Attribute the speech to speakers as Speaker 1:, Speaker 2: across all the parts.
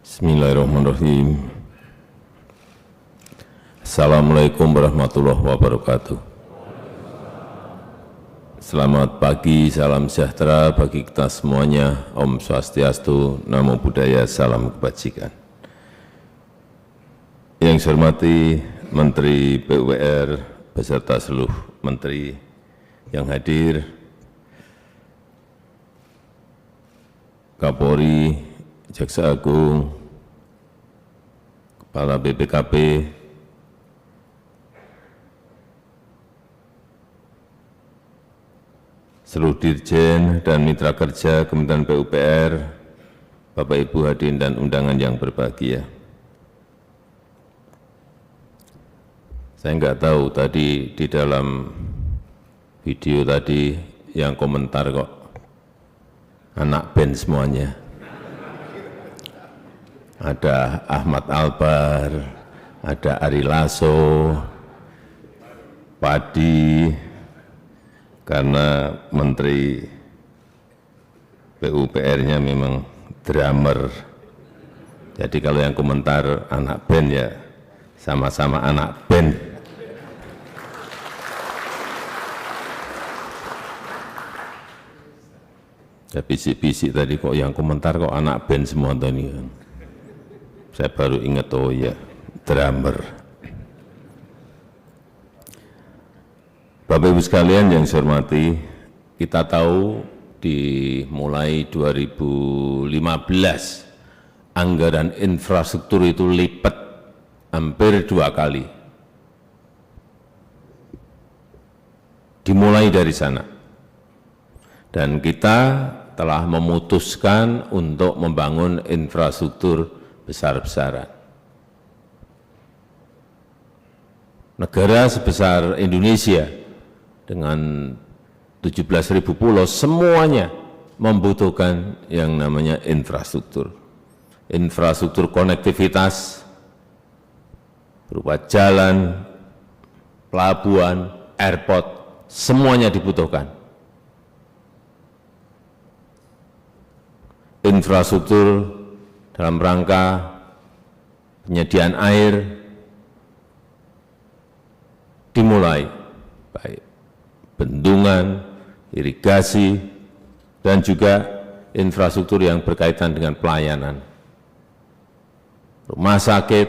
Speaker 1: Bismillahirrahmanirrahim. Assalamualaikum warahmatullahi wabarakatuh. Selamat pagi, salam sejahtera bagi kita semuanya. Om Swastiastu, Namo Buddhaya, salam kebajikan. Yang saya hormati Menteri PUPR beserta seluruh menteri yang hadir, Kapolri, Jaksa Agung, Kepala BPKP, seluruh dirjen dan mitra kerja Kementerian PUPR, Bapak Ibu hadirin dan undangan yang berbahagia. Saya nggak tahu tadi di dalam video tadi yang komentar kok anak band semuanya. Ada Ahmad Albar, ada Ari Lasso, Padi, karena Menteri PUPR-nya memang drummer. Jadi kalau yang komentar anak band ya sama-sama anak band. Ya bisik-bisik tadi kok yang komentar kok anak band semua tadi. Saya baru ingat, oh ya, drummer. Bapak Ibu sekalian yang saya hormati, kita tahu dimulai 2015 anggaran infrastruktur itu lipat hampir 2 kali. Dimulai dari sana. Dan kita telah memutuskan untuk membangun infrastruktur besar-besaran. Negara sebesar Indonesia dengan 17.000 pulau semuanya membutuhkan yang namanya infrastruktur. Infrastruktur konektivitas berupa jalan, pelabuhan, airport, semuanya dibutuhkan. Infrastruktur dalam rangka penyediaan air dimulai, baik bendungan, irigasi, dan juga infrastruktur yang berkaitan dengan pelayanan. Rumah sakit,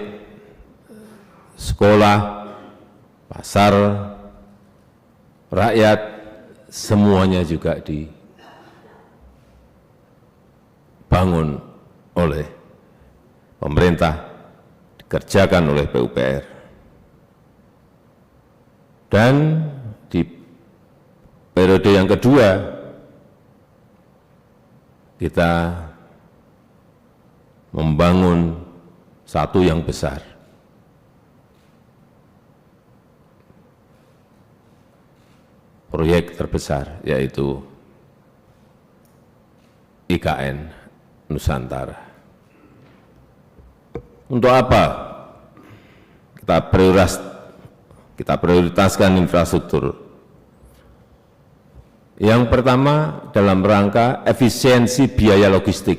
Speaker 1: sekolah, pasar, rakyat, semuanya juga dibangun oleh pemerintah, dikerjakan oleh PUPR. Dan di periode yang kedua, kita membangun satu yang besar. Proyek terbesar, yaitu IKN Nusantara. Untuk apa kita prioritaskan infrastruktur? Yang pertama dalam rangka efisiensi biaya logistik.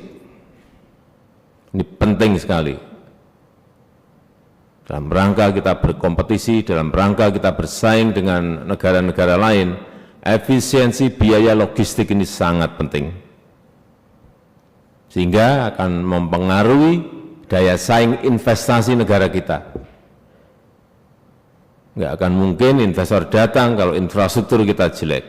Speaker 1: Ini penting sekali. Dalam rangka kita berkompetisi, dalam rangka kita bersaing dengan negara-negara lain, efisiensi biaya logistik ini sangat penting. Sehingga akan mempengaruhi daya saing investasi negara kita. Enggak akan mungkin investor datang kalau infrastruktur kita jelek.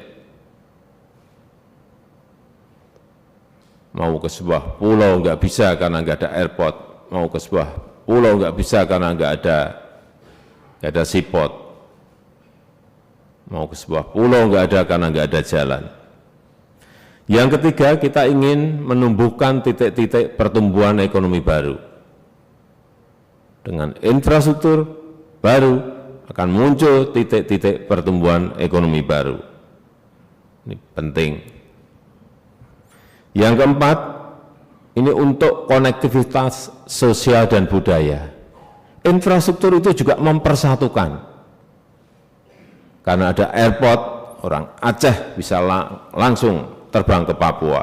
Speaker 1: Mau ke sebuah pulau enggak bisa karena enggak ada airport. Mau ke sebuah pulau enggak bisa karena enggak ada seaport. Mau ke sebuah pulau enggak ada karena enggak ada jalan. Yang ketiga, kita ingin menumbuhkan titik-titik pertumbuhan ekonomi baru. Dengan infrastruktur baru akan muncul titik-titik pertumbuhan ekonomi baru. Ini penting. Yang keempat, ini untuk konektivitas sosial dan budaya. Infrastruktur itu juga mempersatukan. Karena ada airport, orang Aceh bisa langsung terbang ke Papua.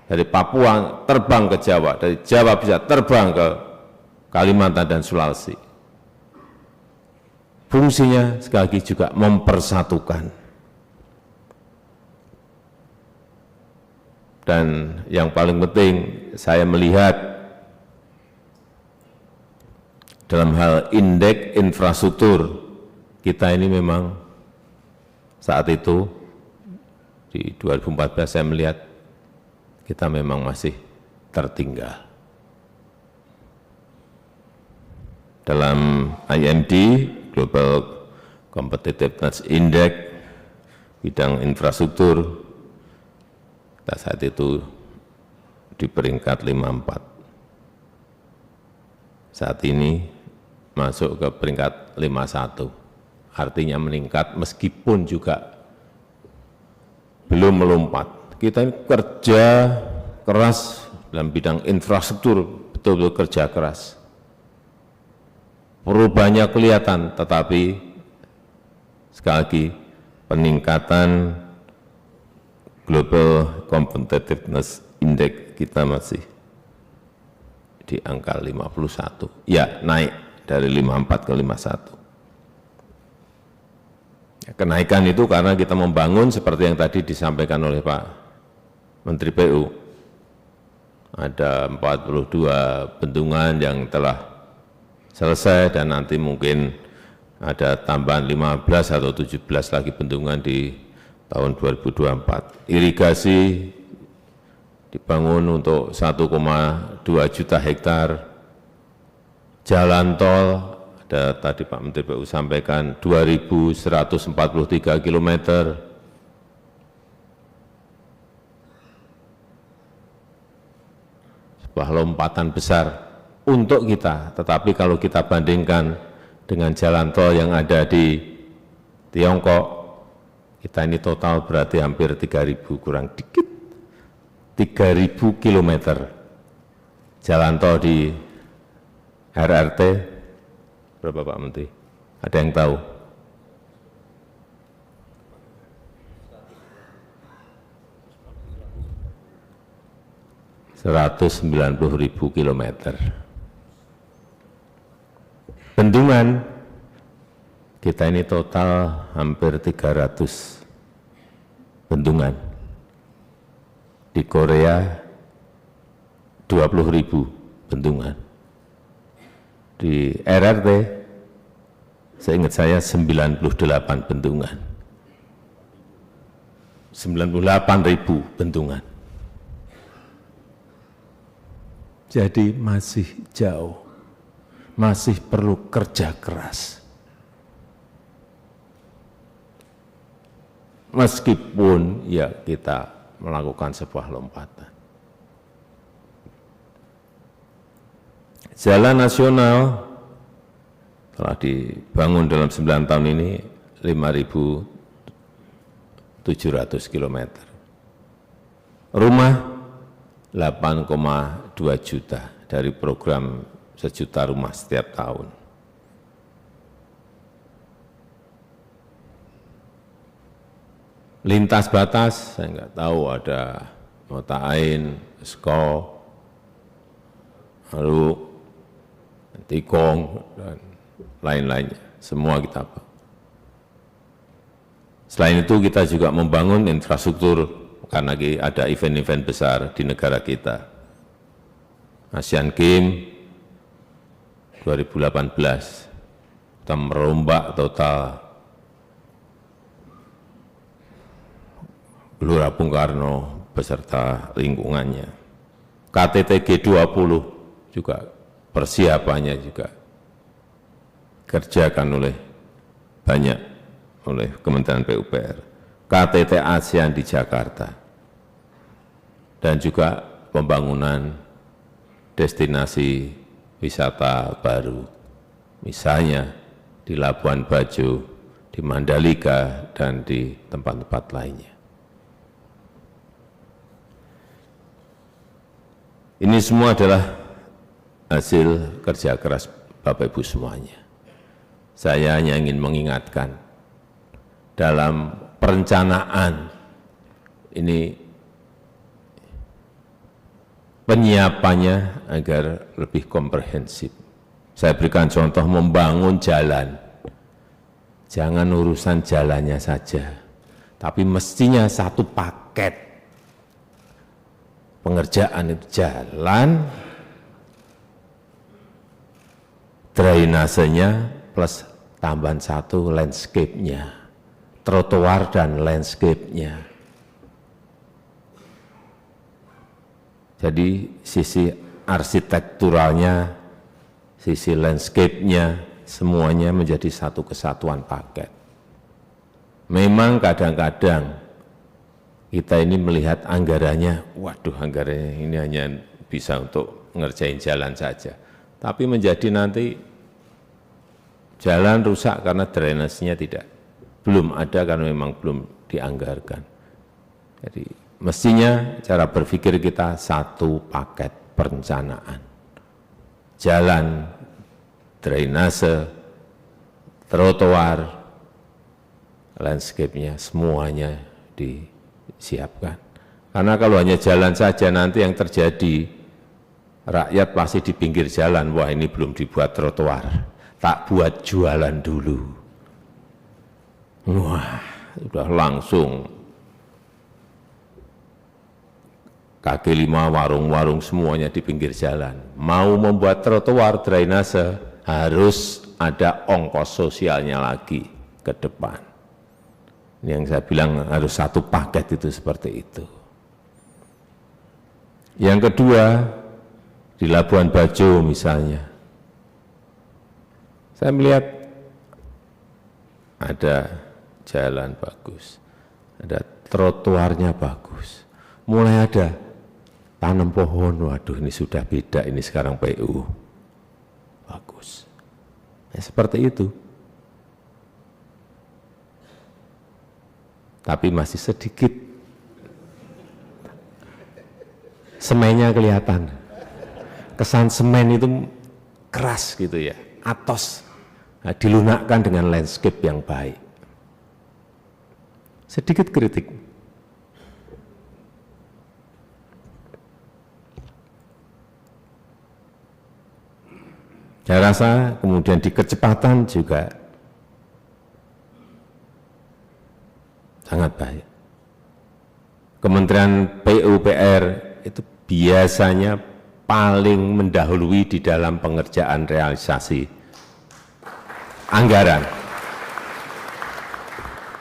Speaker 1: dari Papua terbang ke Jawa, dari Jawa bisa terbang ke Kalimantan dan Sulawesi. Fungsinya sekali lagi juga mempersatukan. Dan yang paling penting saya melihat dalam hal indeks infrastruktur kita ini memang saat itu di 2014 saya melihat kita memang masih tertinggal. Dalam IMD, Global Competitiveness Index, bidang infrastruktur, kita saat itu di peringkat 54. Saat ini masuk ke peringkat 51. Artinya meningkat meskipun juga belum melompat. Kita ini kerja keras dalam bidang infrastruktur, betul-betul kerja keras. Perubahannya kelihatan, tetapi sekali lagi peningkatan Global Competitiveness Index kita masih di angka 51. Ya, naik dari 54 ke 51. Ya, kenaikan itu karena kita membangun seperti yang tadi disampaikan oleh Pak Menteri PU. Ada 42 bendungan yang telah selesai dan nanti mungkin ada tambahan 15 atau 17 lagi bendungan di tahun 2024. Irigasi dibangun untuk 1,2 juta hektar. Jalan tol, ada tadi Pak Menteri PU sampaikan 2.143 km. Sebuah lompatan besar untuk kita, tetapi kalau kita bandingkan dengan jalan tol yang ada di Tiongkok, kita ini total berarti hampir 3.000 kurang dikit, 3.000 kilometer jalan tol di RRT, berapa Pak Menteri? Ada yang tahu? ,190.000 kilometer. Bendungan kita ini total hampir 300 bendungan. Di Korea 20.000 bendungan. Di RRT seingat saya 98 bendungan. 98.000 bendungan. Jadi masih jauh, masih perlu kerja keras. Meskipun ya kita melakukan sebuah lompatan. Jalan nasional telah dibangun dalam 9 tahun ini 5.700 km. Rumah 8,2 juta dari program 1 juta rumah setiap tahun. Lintas batas, saya nggak tahu ada Mata Ain, Sko, lalu Tikong, dan lain-lainnya. Semua kita apa. Selain itu kita juga membangun infrastruktur karena ada event-event besar di negara kita. Asian Games 2018, kita merombak total Gelora Bung Karno beserta lingkungannya. KTT G20 juga persiapannya juga kerjakan oleh Kementerian PUPR. KTT ASEAN di Jakarta dan juga pembangunan destinasi wisata baru, misalnya di Labuan Bajo, di Mandalika, dan di tempat-tempat lainnya. Ini semua adalah hasil kerja keras Bapak Ibu semuanya. Saya hanya ingin mengingatkan, dalam perencanaan ini penyiapannya agar lebih komprehensif. Saya berikan contoh membangun jalan. Jangan urusan jalannya saja, tapi mestinya satu paket pengerjaan itu jalan, drainasenya plus tambahan satu landscape-nya, trotoar dan landscape-nya. Jadi sisi arsitekturalnya, sisi landscape-nya, semuanya menjadi satu kesatuan paket. Memang kadang-kadang kita ini melihat anggarannya, waduh anggarannya ini hanya bisa untuk ngerjain jalan saja. Tapi menjadi nanti jalan rusak karena drainasenya belum ada karena memang belum dianggarkan. Jadi mestinya cara berpikir kita satu paket perencanaan. Jalan, drainase, trotoar, landscape-nya semuanya disiapkan. Karena kalau hanya jalan saja nanti yang terjadi, rakyat pasti di pinggir jalan, wah ini belum dibuat trotoar, tak buat jualan dulu. Wah, sudah langsung kaki lima, warung-warung semuanya di pinggir jalan. Mau membuat trotoar, drainase, harus ada ongkos sosialnya lagi ke depan. Ini yang saya bilang harus satu paket itu seperti itu. Yang kedua, di Labuan Bajo misalnya, saya melihat ada jalan bagus, ada trotoarnya bagus, mulai ada tanam pohon, waduh ini sudah beda, ini sekarang PU, bagus. Ya, seperti itu. Tapi masih sedikit semennya kelihatan. Kesan semen itu keras gitu ya, atos, nah, dilunakkan dengan landscape yang baik. Sedikit kritik. Saya rasa kemudian di kecepatan juga sangat baik. Kementerian PUPR itu biasanya paling mendahului di dalam pengerjaan realisasi anggaran.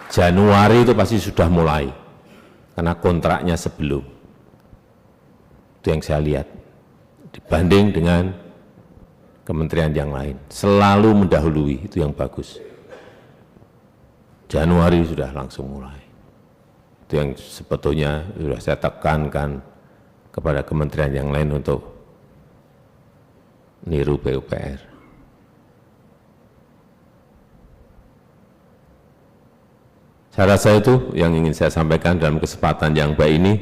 Speaker 1: Januari itu pasti sudah mulai, karena kontraknya sebelum. Itu yang saya lihat, dibanding dengan kementerian yang lain. Selalu mendahului, itu yang bagus. Januari sudah langsung mulai. Itu yang sebetulnya sudah saya tekankan kepada kementerian yang lain untuk niru PUPR. Saya rasa itu yang ingin saya sampaikan dalam kesempatan yang baik ini.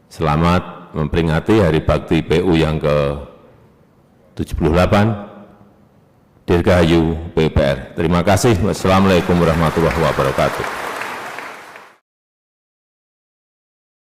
Speaker 1: Selamat memperingati Hari Bakti PU yang ke-78. Dirgahayu PUPR. Terima kasih. Wassalamualaikum warahmatullahi wabarakatuh.